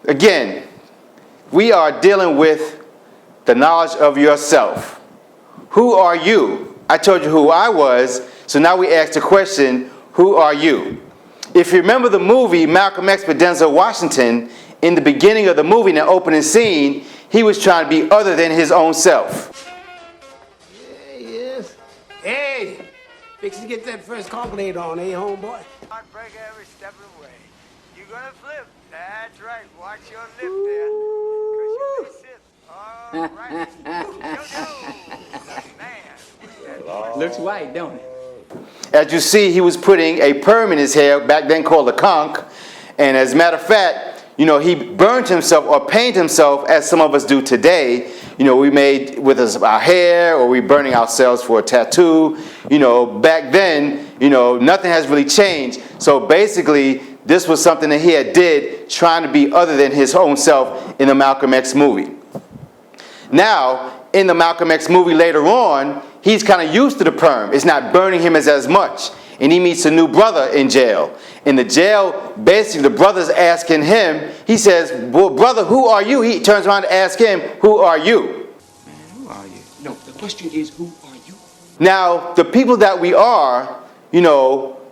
Again, we are dealing with the knowledge of yourself. Who are you? I told you who I was, so now we ask the question, who are you? If you remember the movie Malcolm X with Denzel Washington, in the beginning of the movie, in the opening scene, he was trying to be other than his own self. Yeah, he is. Hey, fix to get that first compliment on, eh, homeboy? Break every step of the way. You gonna flip? That's right. Watch your lip there. 'Cause you may sip. All right. Man. Looks white, don't it? As you see, he was putting a perm in his hair, back then called a conch. And as a matter of fact, he burned himself or painted himself as some of us do today. We made with our hair, or we burning ourselves for a tattoo. Back then, nothing has really changed. So basically, this was something that he had did, trying to be other than his own self in the Malcolm X movie. Now, in the Malcolm X movie later on, he's kind of used to the perm. It's not burning him as much. And he meets a new brother in jail. In the jail, basically, the brother's asking him, he says, well, brother, who are you? He turns around to ask him, who are you? Man, who are you? No, the question is, who are you? Now, the people that we are,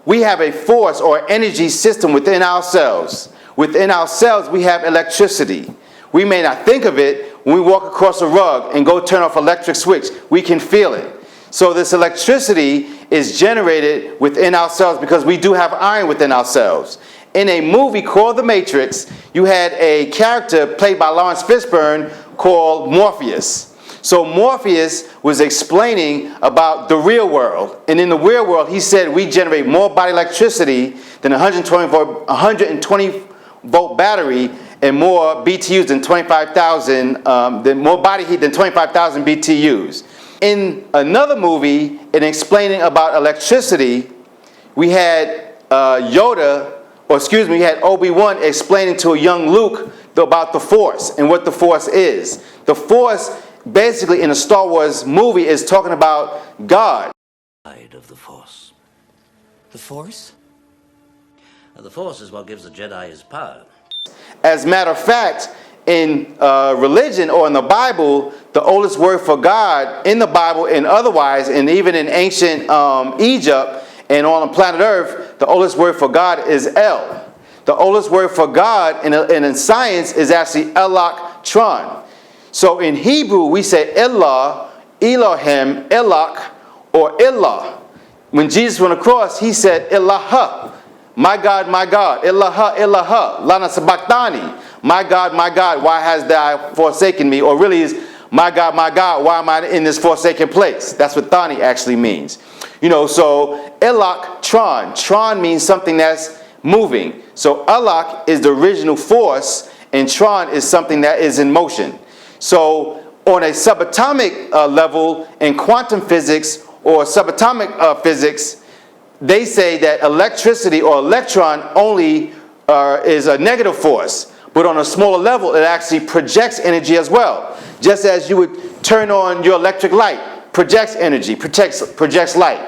we have a force or energy system within ourselves. Within ourselves, we have electricity. We may not think of it. When we walk across a rug and go turn off an electric switch, we can feel it. So this electricity is generated within ourselves because we do have iron within ourselves. In a movie called The Matrix, you had a character played by Lawrence Fishburne called Morpheus. So Morpheus was explaining about the real world. And in the real world, he said we generate more body electricity than a 120 volt battery and more BTUs than 25,000, more body heat than 25,000 BTUs. In another movie, in explaining about electricity, we had we had Obi-Wan explaining to a young Luke about the Force and what the Force is. The Force, basically, in a Star Wars movie, is talking about God. Side of the Force. The Force? The Force is what gives the Jedi his power. As a matter of fact, in religion or in the Bible, the oldest word for God in the Bible and otherwise, and even in ancient Egypt and on the planet Earth, the oldest word for God is El. The oldest word for God in science is actually Elok Tron. So in Hebrew, we say Elah, Elohim, Elok, or Ilah. When Jesus went across, he said Ilaha. My God, Ilaha, Ilaha, Lana Sabachthani. My God, why hast thou forsaken me? Or really is, my God, why am I in this forsaken place? That's what Thani actually means. So Elok, Tron. Tron means something that's moving. So Elok is the original force, and Tron is something that is in motion. So on a subatomic level in quantum physics or subatomic physics, they say that electricity or electron only is a negative force. But on a smaller level, it actually projects energy as well. Just as you would turn on your electric light, projects energy, projects light.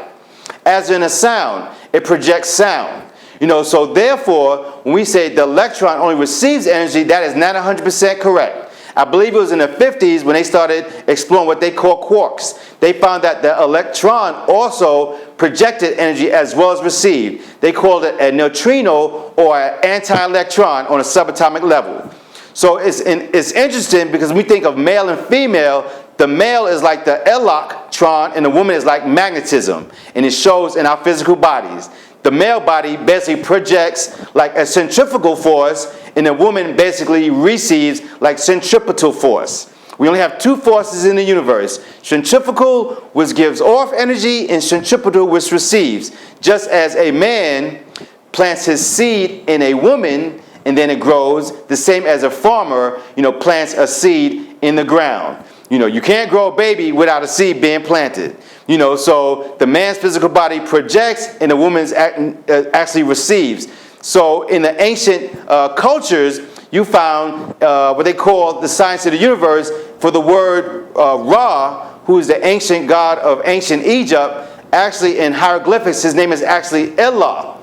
As in a sound, it projects sound. So therefore, when we say the electron only receives energy, that is not 100% correct. I believe it was in the 50s when they started exploring what they call quarks. They found that the electron also projected energy as well as received. They called it a neutrino or an anti-electron on a subatomic level. So it's interesting because when we think of male and female, the male is like the electron and the woman is like magnetism. And it shows in our physical bodies. The male body basically projects like a centrifugal force, and the woman basically receives like centripetal force. We only have two forces in the universe. Centrifugal, which gives off energy, and centripetal, which receives. Just as a man plants his seed in a woman, and then it grows, the same as a farmer, plants a seed in the ground. You can't grow a baby without a seed being planted. So the man's physical body projects and the woman's actually receives. So in the ancient cultures, you found what they call the science of the universe for the word Ra, who is the ancient god of ancient Egypt. Actually, in hieroglyphics, his name is actually Elah.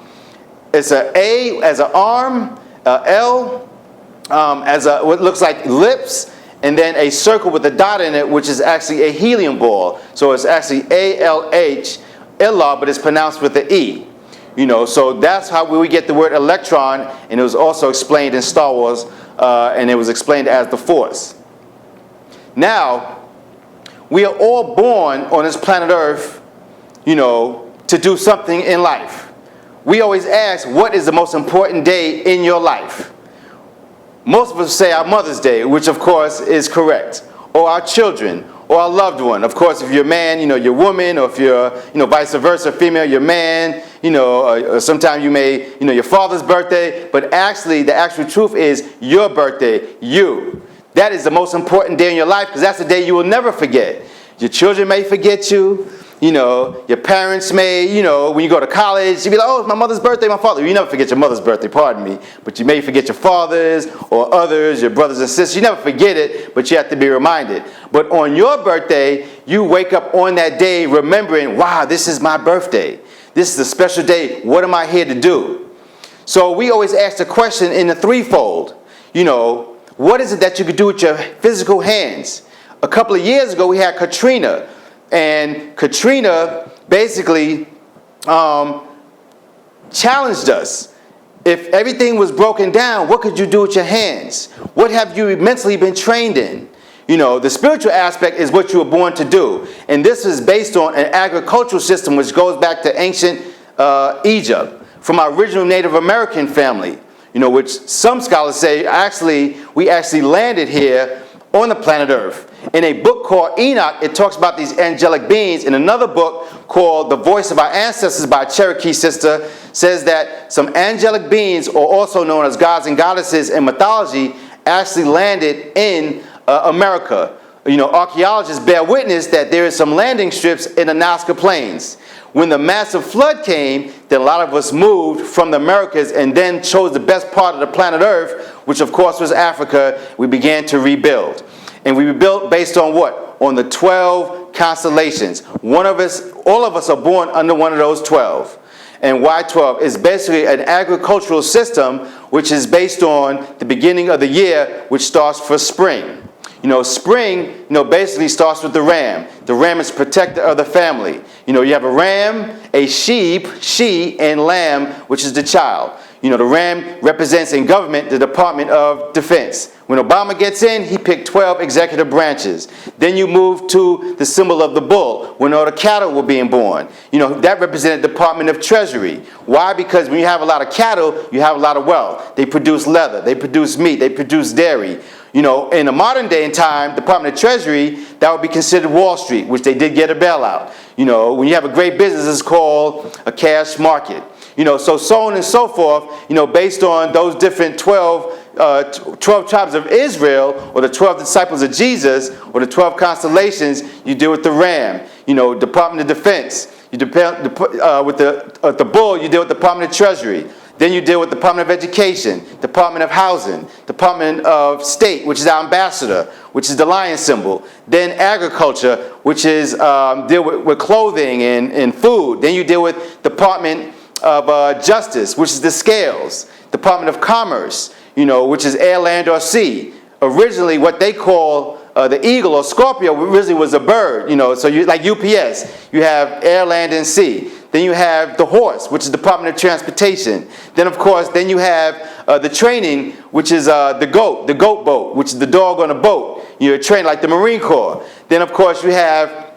It's an A as an arm, L, as what looks like lips, and then a circle with a dot in it, which is actually a helium ball. So it's actually ALH, Ilah, but it's pronounced with the E. So that's how we get the word electron, and it was also explained in Star Wars, and it was explained as the Force. Now, we are all born on this planet Earth, to do something in life. We always ask, what is the most important day in your life? Most of us say our Mother's Day, which of course is correct, or our children, or our loved one. Of course, if you're a man, your woman, or if you're, vice versa, female, your man, or sometimes you may, your father's birthday, but actually, the actual truth is your birthday, you. That is the most important day in your life, because that's the day you will never forget. Your children may forget you. Your parents may, when you go to college, you'll be like, oh, it's my mother's birthday, my father. You never forget your mother's birthday, pardon me. But you may forget your father's or others, your brothers and sisters. You never forget it, but you have to be reminded. But on your birthday, you wake up on that day remembering, wow, this is my birthday. This is a special day. What am I here to do? So we always ask the question in the threefold. What is it that you could do with your physical hands? A couple of years ago, we had Katrina. And Katrina basically challenged us. If everything was broken down, what could you do with your hands? What have you mentally been trained in? The spiritual aspect is what you were born to do. And this is based on an agricultural system which goes back to ancient Egypt, from our original Native American family, which some scholars say we actually landed here on the planet Earth. In a book called Enoch, it talks about these angelic beings. In another book called The Voice of Our Ancestors by a Cherokee sister, says that some angelic beings, or also known as gods and goddesses in mythology, actually landed in America. Archaeologists bear witness that there is some landing strips in the Nazca Plains. When the massive flood came, then a lot of us moved from the Americas and then chose the best part of the planet Earth, which of course was Africa. We began to rebuild. And we rebuilt based on what? On the 12 constellations. All of us are born under one of those 12. And why 12? It's basically an agricultural system which is based on the beginning of the year, which starts for spring. Spring, basically starts with the ram. The ram is protector of the family. You have a ram, a sheep, she, and lamb, which is the child. The ram represents in government the Department of Defense. When Obama gets in, he picked 12 executive branches. Then you move to the symbol of the bull, when all the cattle were being born. That represented the Department of Treasury. Why? Because when you have a lot of cattle, you have a lot of wealth. They produce leather, they produce meat, they produce dairy. In the modern day and time, Department of Treasury, that would be considered Wall Street, which they did get a bailout. When you have a great business, it's called a cash market. So on and so forth, based on those different 12 tribes of Israel, or the 12 disciples of Jesus, or the 12 constellations, you deal with the ram, Department of Defense. With the bull, you deal with the Department of Treasury. Then you deal with the Department of Education, Department of Housing, Department of State, which is our ambassador, which is the lion symbol. Then agriculture, which is deal with clothing and food. Then you deal with Department of Justice, which is the scales. Department of Commerce, which is air, land, or sea. Originally, what they call the eagle or Scorpio originally was a bird. So you like UPS, you have air, land, and sea. Then you have the horse, which is Department of Transportation. Then, of course, you have the training, which is the goat boat, which is the dog on a boat. You're trained like the Marine Corps. Then, of course, you have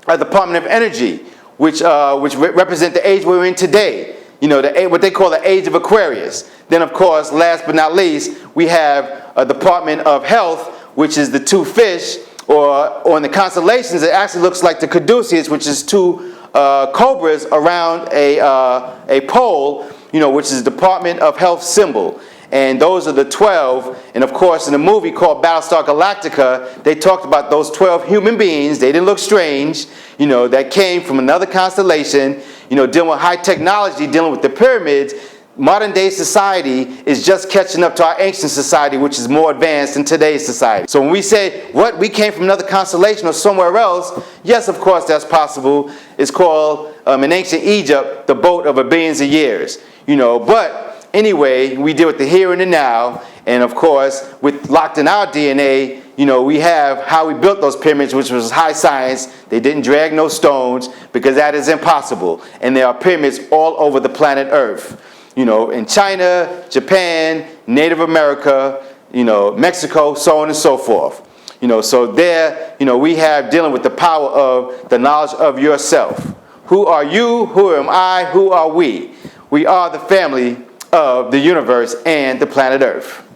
the Department of Energy, which represent the age we're in today. What they call the age of Aquarius. Then, of course, last but not least, we have a Department of Health, which is the two fish, or in the constellations, it actually looks like the caduceus, which is two cobras around a pole, which is the Department of Health symbol. And those are the 12. And of course, in a movie called Battlestar Galactica, they talked about those 12 human beings. They didn't look strange, that came from another constellation, dealing with high technology, dealing with the pyramids. Modern day society is just catching up to our ancient society, which is more advanced than today's society. So when we say, we came from another constellation or somewhere else, yes, of course, that's possible. It's called, in ancient Egypt, the boat of a billions of years. But anyway, we deal with the here and the now, And of course, with locked in our DNA, you know, we have how we built those pyramids, which was high science. They didn't drag no stones because that is impossible. And there are pyramids all over the planet Earth. You know, in China, Japan, Native America, you know, Mexico, so on and so forth. You know, so there, you know, we have dealing with the power of the knowledge of yourself. Who are you? Who am I? Who are we? We are the family of the universe and the planet Earth.